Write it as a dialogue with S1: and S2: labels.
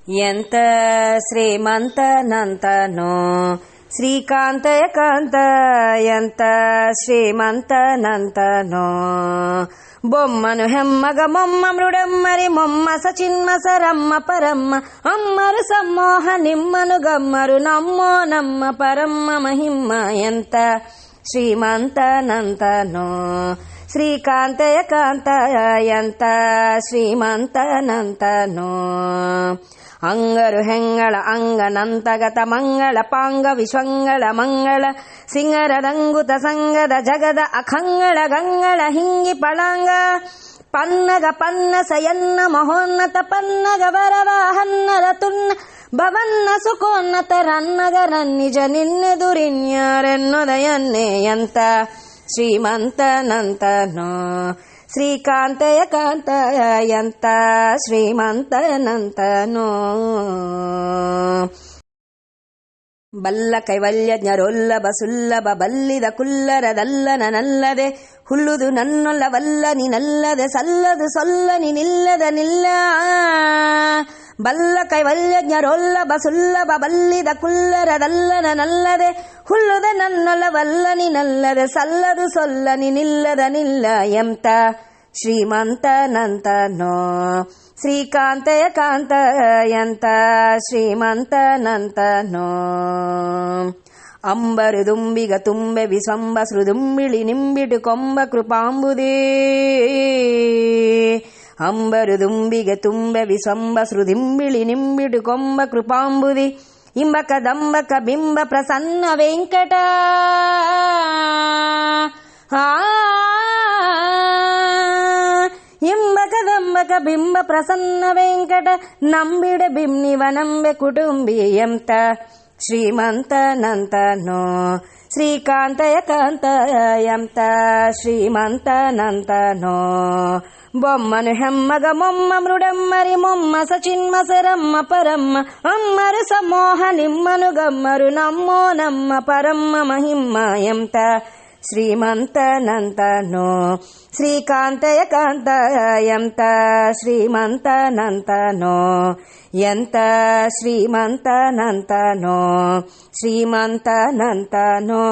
S1: ಎಂತ ಶ್ರೀಮಂತನಂತನೋ ಶ್ರೀಕಾಂತ ಏಕಾಂತ ಎಂತ ಶ್ರೀಮಂತನಂತನೋ బొమ్మను హెమ్మగ మొమ్మ మృడమ్మరి మొమ్మ సచిన్మసరమ్మ పరమ్మ అమ్మరు సమ్మోహ నిమ్మను గమ్మరు నమ్మో నమ్మ పరమ్మ మహిమ్మ ఎంత ಶ್ರೀಮಂತನಂತನೋ ಶ್ರೀಕಾಂತ ಏಕಾಂತ ಎಂತ ಶ್ರೀಮಂತನಂತನೋ ಅಂಗರು ಹೆಂಗಳ ಅಂಗನಂತಗತ ಮಂಗಳ ಪಾಂಗ ವಿಶ್ವಂಗಳ ಮಂಗಳ ಸಿಂಗರದಂಗುತ ಸಂಗದ ಜಗದ ಅಖಂಗಳ ಗಂಗಳ ಹಿಂಗಿ ಪಳಂಗ ಪನ್ನಗ ಪನ್ನಸ ಎನ್ನ ಮಹೋನ್ನತ ಪನ್ನಗ ವರವ ಹನ್ನರ ತುನ್ನ ಭವನ್ನ ಸುಖೋನ್ನತ ರನ್ನಗರ ನಿಜ ನಿನ್ನೆದುರಿನ್ಯಾರೆನ್ನೊದಯನ್ನೇ ಎಂತ ಶ್ರೀಮಂತನಂತನೋ ಶ್ರೀಕಾಂತ ಏಕಾಂತ ಎಂತ ಶ್ರೀಮಂತನಂತನೋ ಬಲ್ಲ ಕೈವಲ್ಯಜ್ಞರೊಲ್ಲಭ ಸುಲ್ಲಭ ಬಲ್ಲಿದ ಕುಲ್ಲರದಲ್ಲನ ನಲ್ಲದೆ ಹುಲ್ಲುದು ನನ್ನೊಲ್ಲವಲ್ಲ ನೀನಲ್ಲದೆ ಸಲ್ಲದು ಸೊಲ್ಲ ನೀನಿಲ್ಲದ ನಿಲ್ಲ ಬಲ್ಲ ಕೈವಲ್ಯಜ್ಞರೊಲ್ಲಭ ಸುಲ್ಲಭ ಬಲ್ಲಿದ ಕುಲ್ಲರದಲ್ಲನ ನಲ್ಲದೆ ಹುಲ್ಲುದ ನನ್ನೊಲ್ಲವಲ್ಲ ನೀನಲ್ಲದೆ ಸಲ್ಲದು ಸೊಲ್ಲ ನೀನಿಲ್ಲದ ನಿಲ್ಲ ಎಂತ ಶ್ರೀಮಂತನಂತನೋ ಶ್ರೀಕಾಂತ ಏಕಾಂತ ಎಂತ ಶ್ರೀಮಂತನಂತನೋ ಅಂಬರು ದುಂಬಿಗ ತುಂಬೆ ವಿಸಂಬ ಸೃದುಂಬಿಳಿ ನಿಂಬಿಡು ಕೊಂಬ ಕೃಪಾಂಬುದೇ ಅಂಬರು ದುಂಬಿಗೆ ತುಂಬೆ ವಿಸಂಬ ಸೃದಿಂಬಿಳಿ ನಿಂಬಿಡು ಕೊಂಬ ಕೃಪಾಂಬುದಿ ಇಂಬಕ ದಂಬಕ ಬಿಂಬ ಪ್ರಸನ್ನ ವೆಂಕಟ ಇಂಬಕ ದಂಬಕ ಬಿಂಬ ಪ್ರಸನ್ನ ವೆಂಕಟ ನಂಬಿಡ ಬಿಮ್ನಿವ ನಂಬೆ ಕುಟುಂಬಿ ಎಂತ ಶ್ರೀಮಂತನಂತನೋ ಶ್ರೀಕಾಂತ ಏಕಾಂತ ಎಂತ ಶ್ರೀಮಂತನಂತನೋ బొమ్మను హెమ్మగ మొమ్మ మృడమ్మరి మొమ్మ సచిన్మసరమ్మ పరమ్మ అమ్మరు సమోహ నిమ్మను గమ్మరు నమ్మో నమ్మ పరమ్మ మహిమ్మ ఎంత శ్రీమంతనంతనో శ్రీకాంత ఏకాంత ಎಂತ ಶ್ರೀಮಂತನಂತನೋ ಎಂತ ಶ್ರೀಮಂತನಂತನೋ ಶ್ರೀಮಂತನಂತನೋ